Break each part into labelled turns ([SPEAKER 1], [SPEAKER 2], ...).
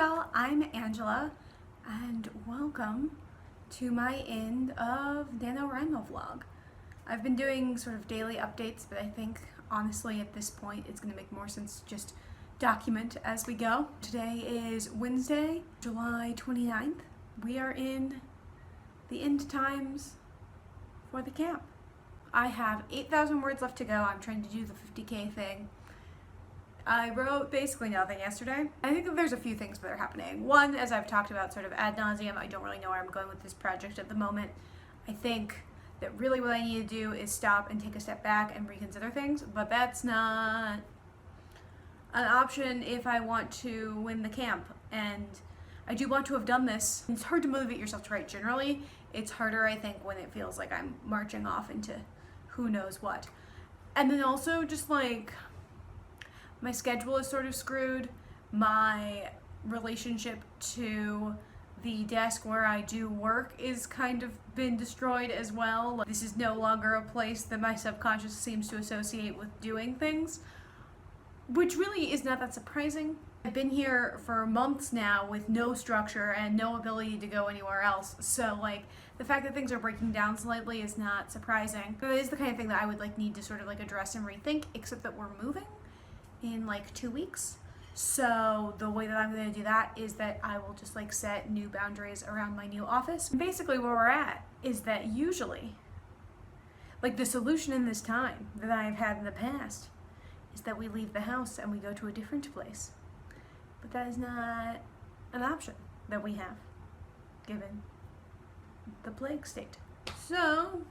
[SPEAKER 1] y'all, I'm Angela, and welcome to my end of NaNoWriMo vlog. I've been doing sort of daily updates, but I think honestly at this point it's going to make more sense to just document as we go. Today is Wednesday, July 29th. We are in the end times for the camp. I have 8,000 words left to go. I'm trying to do the 50K thing. I wrote basically nothing yesterday. I think that there's a few things that are happening. One, as I've talked about sort of ad nauseum, I don't really know where I'm going with this project at the moment. I think that really what I need to do is stop and take a step back and reconsider things, but that's not an option if I want to win the camp. And I do want to have done this. It's hard to motivate yourself to write generally. It's harder, I think, when it feels like I'm marching off into who knows what. And then also just like, my schedule is sort of screwed. My relationship to the desk where I do work is kind of been destroyed as well. This is no longer a place that my subconscious seems to associate with doing things, which really is not that surprising. I've been here for months now with no structure and no ability to go anywhere else, so like the fact that things are breaking down slightly is not surprising. But it is the kind of thing that I would like need to sort of like address and rethink, except that we're moving in like 2 weeks. So the way that I'm going to do that is that I will just like set new boundaries around my new office. Basically where we're at is that usually, like the solution in this time that I've had in the past is that we leave the house and we go to a different place. But that is not an option that we have given the plague state. So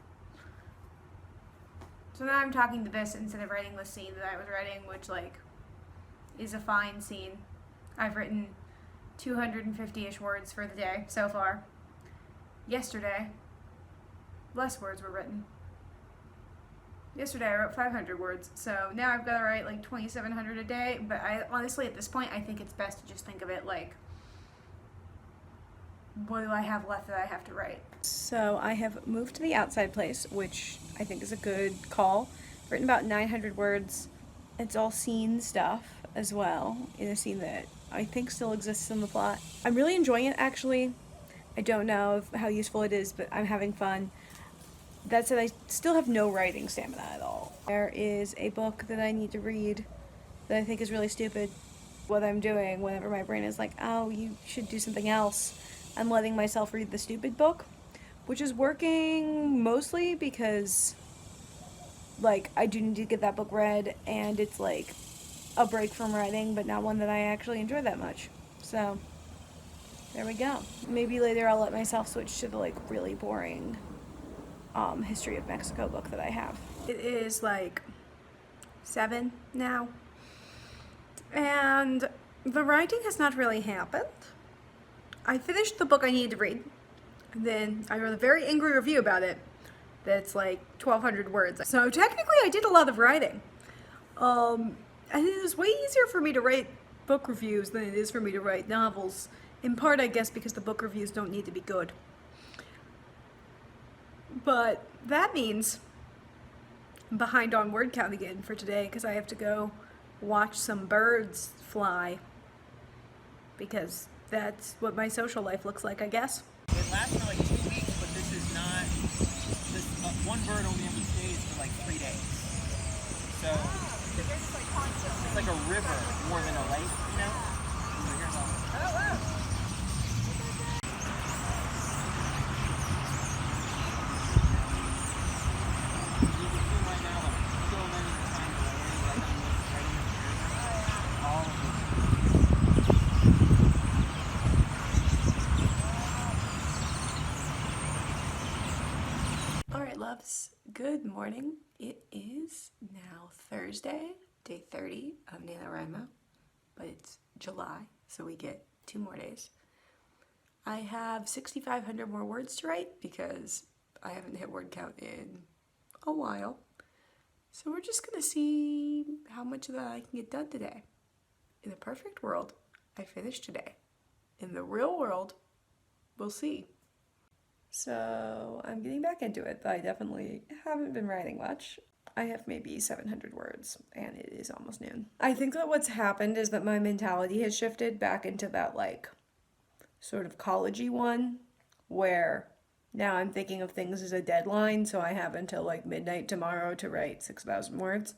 [SPEAKER 1] now I'm talking to this instead of writing the scene that I was writing, which like is a fine scene. I've written 250-ish words for the day so far. Yesterday, less words were written. Yesterday I wrote 500 words, so now I've got to write like 2,700 a day, but I honestly at this point I think it's best to just think of it like, what do I have left that I have to write? So I have moved to the outside place, which I think is a good call. I've written about 900 words. It's all scene stuff as well, in a scene that I think still exists in the plot. I'm really enjoying it actually. I don't know how useful it is, but I'm having fun. That said, I still have no writing stamina at all. There is a book that I need to read that I think is really stupid. What I'm doing whenever my brain is like, oh, you should do something else, I'm letting myself read the stupid book, which is working mostly because like I do need to get that book read and it's like a break from writing, but not one that I actually enjoy that much. So there we go. Maybe later I'll let myself switch to the like really boring History of Mexico book that I have. It is like 7 now, and the writing has not really happened. I finished the book I needed to read, and then I wrote a very angry review about it that's like 1,200 words. So technically I did a lot of writing. And it is way easier for me to write book reviews than it is for me to write novels. In part, I guess, because the book reviews don't need to be good. But that means I'm behind on word count again for today because I have to go watch some birds fly, because that's what my social life looks like, I guess.
[SPEAKER 2] It lasts for like 2 weeks, but this is not, one bird only ever stays for like 3 days. So it's like a river more than a lake, you know? Oh, wow.
[SPEAKER 1] Alright loves, good morning. It is now Thursday, day 30 of NaNoWriMo, but it's July, so we get 2 more days. I have 6,500 more words to write because I haven't hit word count in a while. So we're just gonna see how much of that I can get done today. In a perfect world, I finish today. In the real world, we'll see. So I'm getting back into it, but I definitely haven't been writing much. I have maybe 700 words, and it is almost noon. I think that what's happened is that my mentality has shifted back into that, like, sort of college-y one, where now I'm thinking of things as a deadline, so I have until, like, midnight tomorrow to write 6,000 words.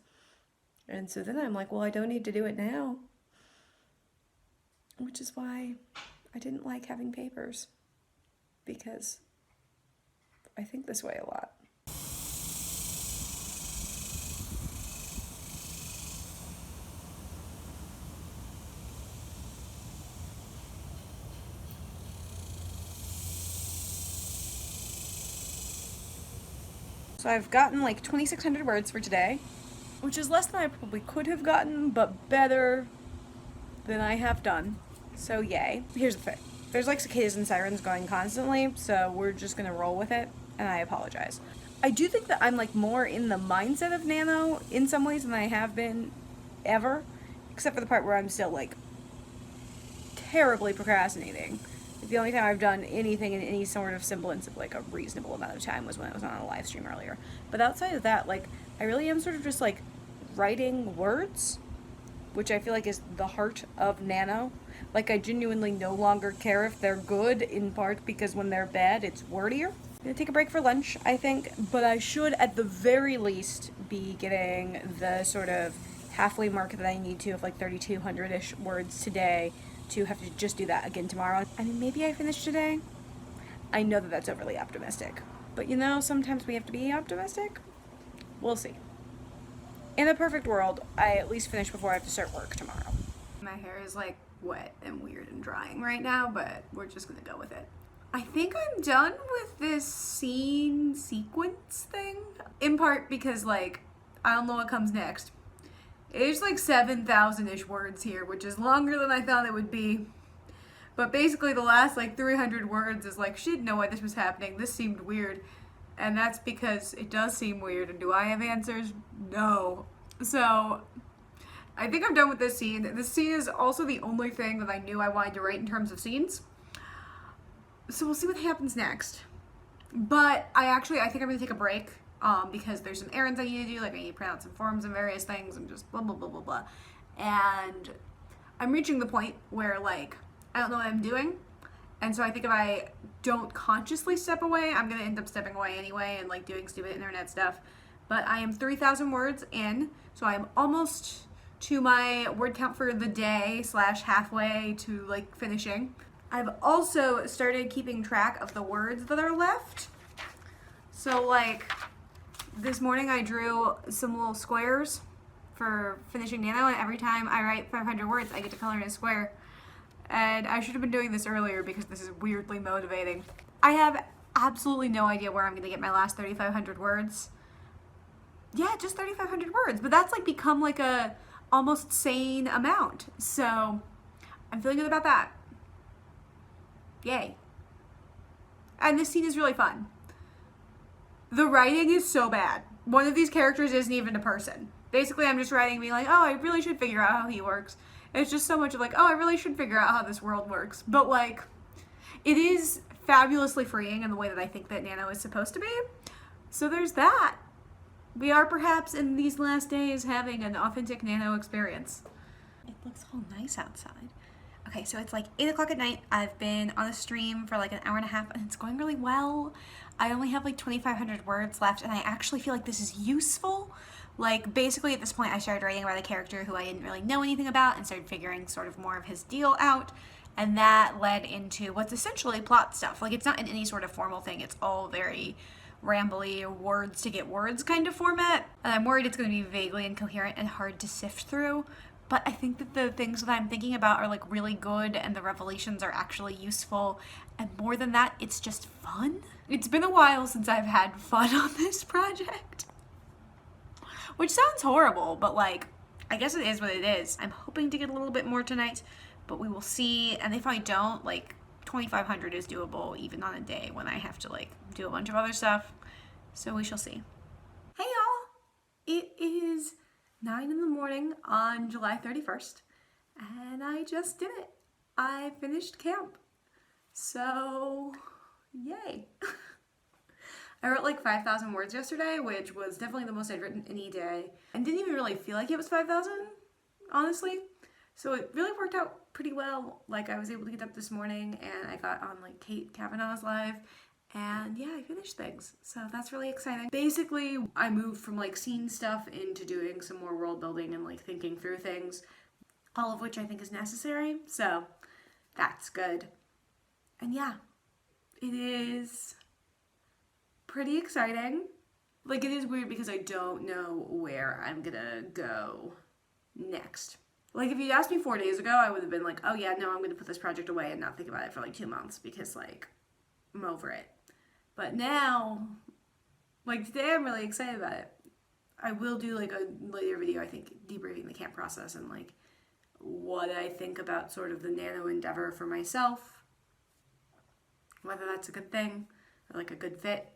[SPEAKER 1] And so then I'm like, well, I don't need to do it now. Which is why I didn't like having papers, because I think this way a lot. So I've gotten like 2,600 words for today, which is less than I probably could have gotten, but better than I have done. So yay. Here's the thing. There's like cicadas and sirens going constantly, so we're just gonna roll with it, and I apologize. I do think that I'm like more in the mindset of Nano in some ways than I have been ever, except for the part where I'm still like terribly procrastinating. The only time I've done anything in any sort of semblance of like a reasonable amount of time was when I was on a live stream earlier. But outside of that, like, I really am sort of just like writing words, which I feel like is the heart of Nano. Like, I genuinely no longer care if they're good, in part because when they're bad, it's wordier. I'm gonna take a break for lunch, I think, but I should at the very least be getting the sort of halfway mark that I need to of like 3,200-ish words today to have to just do that again tomorrow. I mean, maybe I finish today. I know that that's overly optimistic, but you know, sometimes we have to be optimistic. We'll see. In a perfect world, I at least finish before I have to start work tomorrow. My hair is like wet and weird and drying right now, but we're just gonna go with it. I think I'm done with this scene sequence thing, in part because like, I don't know what comes next. It's like 7,000-ish words here, which is longer than I thought it would be. But basically the last like 300 words is like, she didn't know why this was happening. This seemed weird. And that's because it does seem weird. And do I have answers? No. So I think I'm done with this scene. This scene is also the only thing that I knew I wanted to write in terms of scenes. So we'll see what happens next. But I think I'm going to take a break. Because there's some errands I need to do, like I need to print out some forms and various things and just blah, blah, blah, blah, blah. And I'm reaching the point where, like, I don't know what I'm doing. And so I think if I don't consciously step away, I'm going to end up stepping away anyway and, like, doing stupid internet stuff. But I am 3,000 words in, so I'm almost to my word count for the day / halfway to, like, finishing. I've also started keeping track of the words that are left. So, like, this morning I drew some little squares for finishing Nano, and every time I write 500 words, I get to color in a square. And I should have been doing this earlier because this is weirdly motivating. I have absolutely no idea where I'm going to get my last 3,500 words. Yeah, just 3,500 words, but that's like become like a almost sane amount. So I'm feeling good about that. Yay. And this scene is really fun. The writing is so bad. One of these characters isn't even a person. Basically, I'm just writing being like, oh, I really should figure out how he works. It's just so much of like, oh, I really should figure out how this world works. But like, it is fabulously freeing in the way that I think that Nano is supposed to be. So there's that. We are perhaps in these last days having an authentic Nano experience. It looks all nice outside. Okay, so it's like 8 o'clock at night. I've been on a stream for like an hour and a half and it's going really well. I only have like 2,500 words left and I actually feel like this is useful. Like basically at this point I started writing about a character who I didn't really know anything about and started figuring sort of more of his deal out. And that led into what's essentially plot stuff. Like it's not in any sort of formal thing. It's all very rambly words to get words kind of format. And I'm worried it's going to be vaguely incoherent and hard to sift through. But I think that the things that I'm thinking about are like really good and the revelations are actually useful. And more than that, it's just fun. It's been a while since I've had fun on this project. Which sounds horrible, but like, I guess it is what it is. I'm hoping to get a little bit more tonight, but we will see. And if I don't, like 2,500 is doable even on a day when I have to like do a bunch of other stuff. So we shall see. Hey y'all! It is 9 in the morning on July 31st, and I just did it. I finished camp. So, yay. I wrote like 5,000 words yesterday, which was definitely the most I'd written any day. And didn't even really feel like it was 5,000, honestly. So it really worked out pretty well. Like I was able to get up this morning and I got on like Kate Kavanaugh's live. And yeah, I finished things. So that's really exciting. Basically, I moved from like scene stuff into doing some more world building and like thinking through things, all of which I think is necessary. So that's good. And yeah, it is pretty exciting. Like it is weird because I don't know where I'm gonna go next. Like if you'd asked me 4 days ago, I would have been like, oh yeah, no, I'm gonna put this project away and not think about it for like 2 months because like I'm over it. But now, like today I'm really excited about it. I will do like a later video, I think, debriefing the camp process and like what I think about sort of the nano endeavor for myself, whether that's a good thing or like a good fit.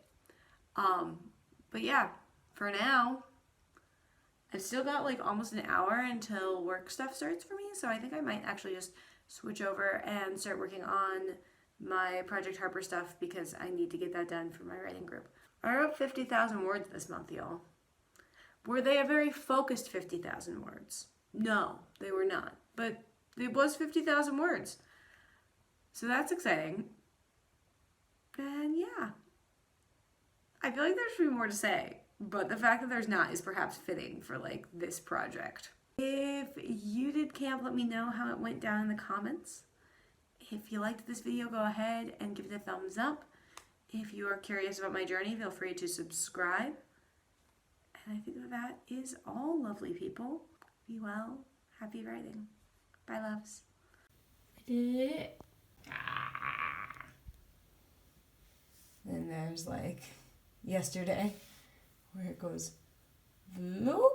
[SPEAKER 1] But yeah, for now, I've still got like almost an hour until work stuff starts for me, so I think I might actually just switch over and start working on my Project Harper stuff because I need to get that done for my writing group. I wrote 50,000 words this month, y'all. Were they a very focused 50,000 words? No, they were not, but it was 50,000 words. So that's exciting. And yeah, I feel like there should be more to say, but the fact that there's not is perhaps fitting for like this project. If you did camp, let me know how it went down in the comments. If you liked this video, go ahead and give it a thumbs up. If you are curious about my journey, feel free to subscribe. And I think that is all, lovely people. Be well. Happy writing. Bye, loves. I did it. Then there's like yesterday where it goes, bloop.